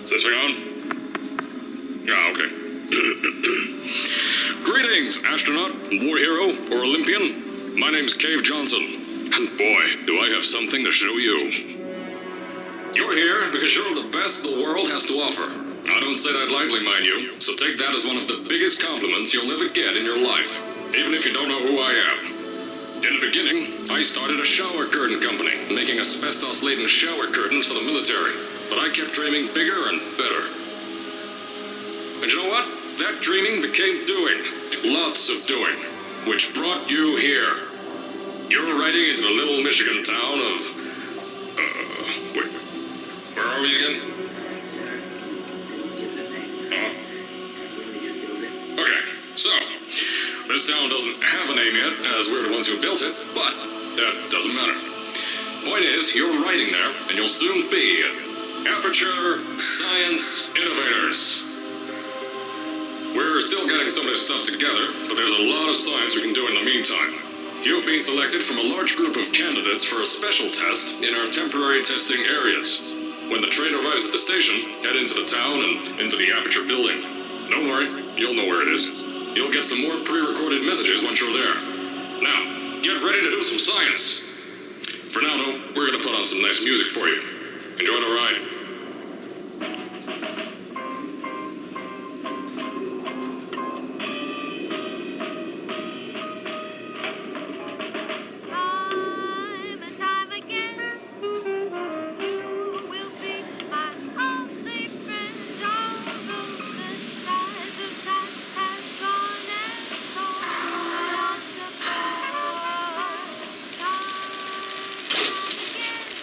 Is this thing on? Yeah, okay. Greetings, astronaut, war hero, or Olympian. My name's Cave Johnson, and boy, do I have something to show you. You're here because you're the best the world has to offer. I don't say that lightly, mind you, so take that as one of the biggest compliments you'll ever get in your life, even if you don't know who I am. In the beginning, I started a shower curtain company, making asbestos-laden shower curtains for the military, but I kept dreaming bigger and better. And you know what? That dreaming became doing. Lots of doing. Which brought you here. You're riding into the little Michigan town of... wait. Where are we again? Okay, so... this town doesn't have a name yet, as we're the ones who built it, but that doesn't matter. Point is, you're riding there, and you'll soon be Aperture Science Innovators. We're still getting some of this stuff together, but there's a lot of science we can do in the meantime. You've been selected from a large group of candidates for a special test in our temporary testing areas. When the train arrives at the station, head into the town and into the Aperture building. Don't worry, you'll know where it is. You'll get some more pre-recorded messages once you're there. Now, get ready to do some science. For now, though, we're gonna put on some nice music for you. Enjoy the ride.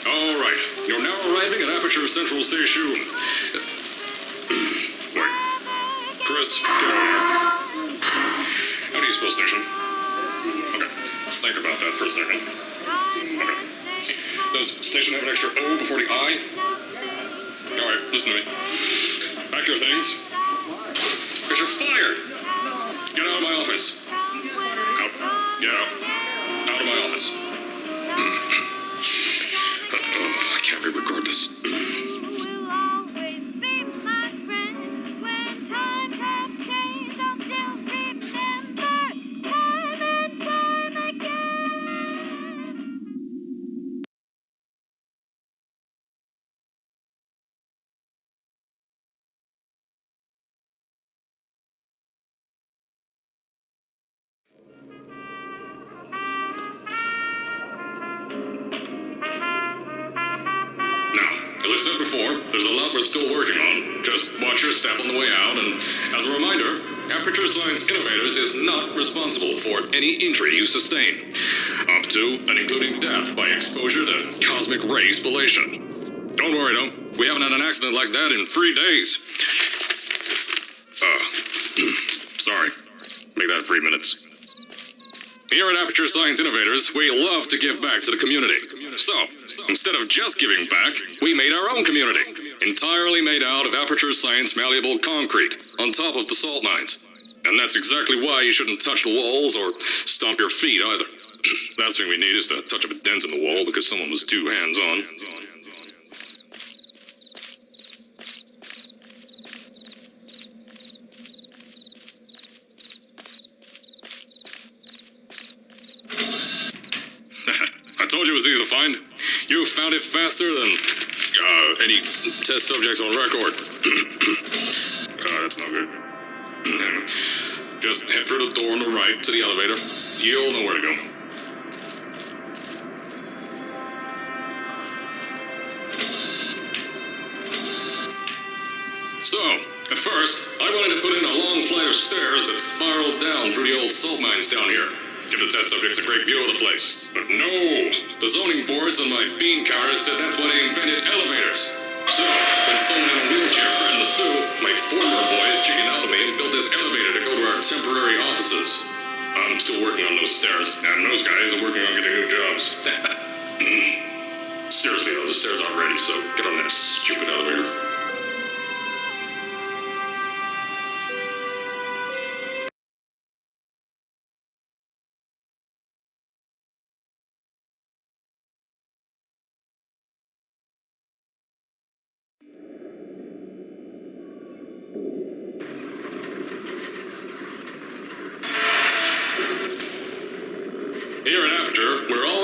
All right, you're now arriving at Aperture Central Station. Wait. Chris, get over here. How do you spell station? Okay, think about that for a second. Okay. Does station have an extra O before the I? All right, listen to me. Pack your things. Because you're fired. Get out of my office. Out. Get out. Out of my office. I can't re-record this. As I said before, there's a lot we're still working on. Just watch your step on the way out, and as a reminder, Aperture Science Innovators is not responsible for any injury you sustain, up to and including death by exposure to cosmic ray spallation. Don't worry, though. We haven't had an accident like that in 3 days. Sorry. Make that 3 minutes. Here at Aperture Science Innovators, we love to give back to the community. So, instead of just giving back, we made our own community. Entirely made out of Aperture Science malleable concrete, on top of the salt mines. And that's exactly why you shouldn't touch the walls or stomp your feet either. Last thing we need is the touch of a dent in the wall because someone was too hands-on. I told you it was easy to find. You found it faster than any test subjects on record. That's not good. Just head through the door on the right to the elevator. You'll know where to go. So, at first, I wanted to put in a long flight of stairs that spiraled down through the old salt mines down here. Give the test subjects a great view of the place. But no! The zoning boards on my bean counters said that's why they invented elevators. So, when someone in a wheelchair threatened to sue, my former boys chickened out of me and built this elevator to go to our temporary offices. I'm still working on those stairs, and those guys are working on getting new jobs. Seriously though, the stairs aren't ready, so get on that stupid elevator.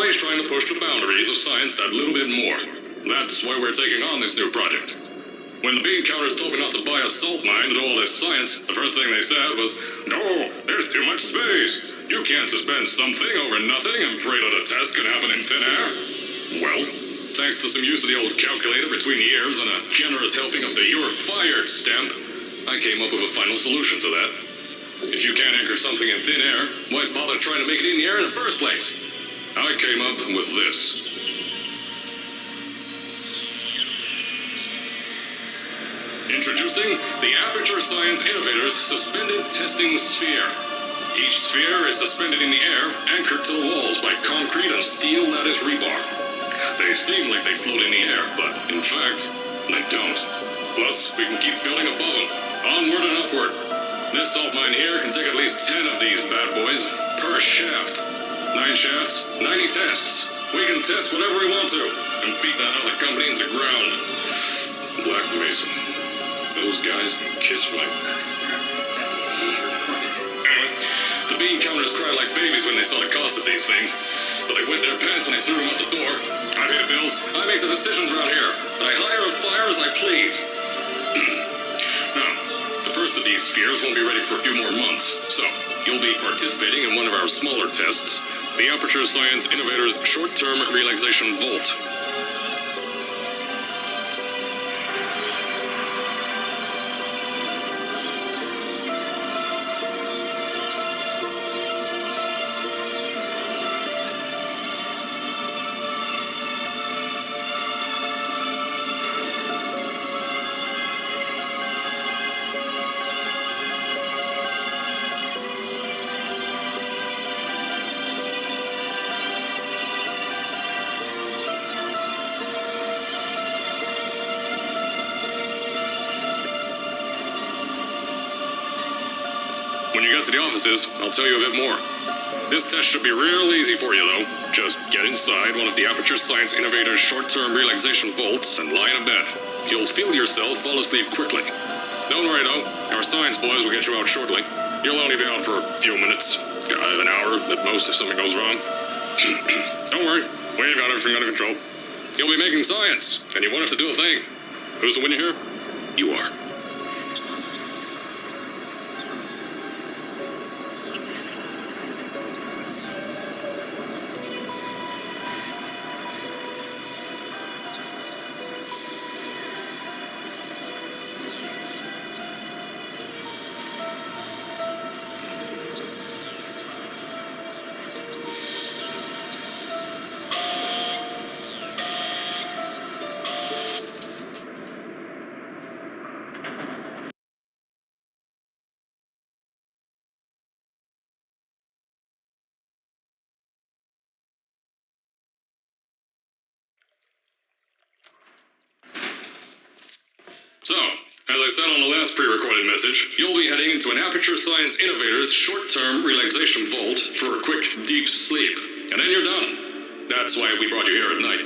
always trying to push the boundaries of science that little bit more. That's why we're taking on this new project. When the bean counters told me not to buy a salt mine to do all this science, the first thing they said was, "No, there's too much space. You can't suspend something over nothing and pray that a test can happen in thin air." Well, thanks to some use of the old calculator between the ears and a generous helping of the "you're fired" stamp, I came up with a final solution to that. If you can't anchor something in thin air, why bother trying to make it in the air in the first place? I came up with this. Introducing the Aperture Science Innovators Suspended Testing Sphere. Each sphere is suspended in the air, anchored to the walls by concrete and steel lattice rebar. They seem like they float in the air, but in fact, they don't. Plus, we can keep building above them, onward and upward. This salt mine here can take at least 10 of these bad boys per shaft. 9 shafts, 90 tests. We can test whatever we want to and beat that other company into the ground. Black Mason. Those guys can kiss my... Anyway, the bean counters cried like babies when they saw the cost of these things. But they wet their pants and they threw them out the door. I pay the bills, I make the decisions around here. I hire and fire as I please. Now, the first of these spheres won't be ready for a few more months, so you'll be participating in one of our smaller tests, the Aperture Science Innovators Short-Term Relaxation Vault. When you get to the offices, I'll tell you a bit more. This test should be real easy for you, though. Just get inside one of the Aperture Science Innovators short-term relaxation vaults and lie in a bed. You'll feel yourself fall asleep quickly. Don't worry, though. Our science boys will get you out shortly. You'll only be out for a few minutes. An hour at most if something goes wrong. Don't worry. We've got everything under control. You'll be making science, and you won't have to do a thing. Who's the winner here? You are. So, as I said on the last pre-recorded message, you'll be heading into an Aperture Science Innovators short-term relaxation vault for a quick, deep sleep. And then you're done. That's why we brought you here at night.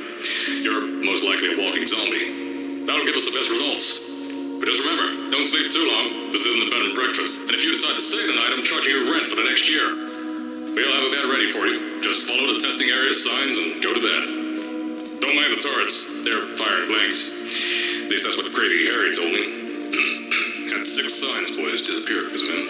You're most likely a walking zombie. That'll give us the best results. But just remember, don't sleep too long. This isn't a bed and breakfast. And if you decide to stay tonight, I'm charging you rent for the next year. We'll have a bed ready for you. Just follow the testing area signs and go to bed. Don't mind the turrets. They're firing blanks. At least that's what Crazy Harry told me. Had 6 science boys disappear because of him.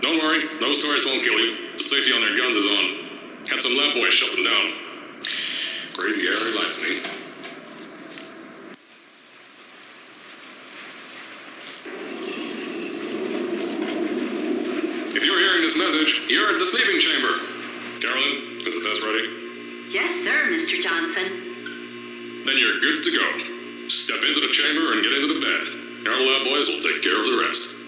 Don't worry, those turrets won't kill you. The Safety on their guns is on. Had some lab boys shut them down. Crazy Harry lied to me. If you're hearing this message, you're at the sleeping chamber. Carolyn, is the test ready? Yes, sir, Mr. Johnson. Then you're good to go. Step into the chamber and get into the bed. Our lab boys will take care of the rest.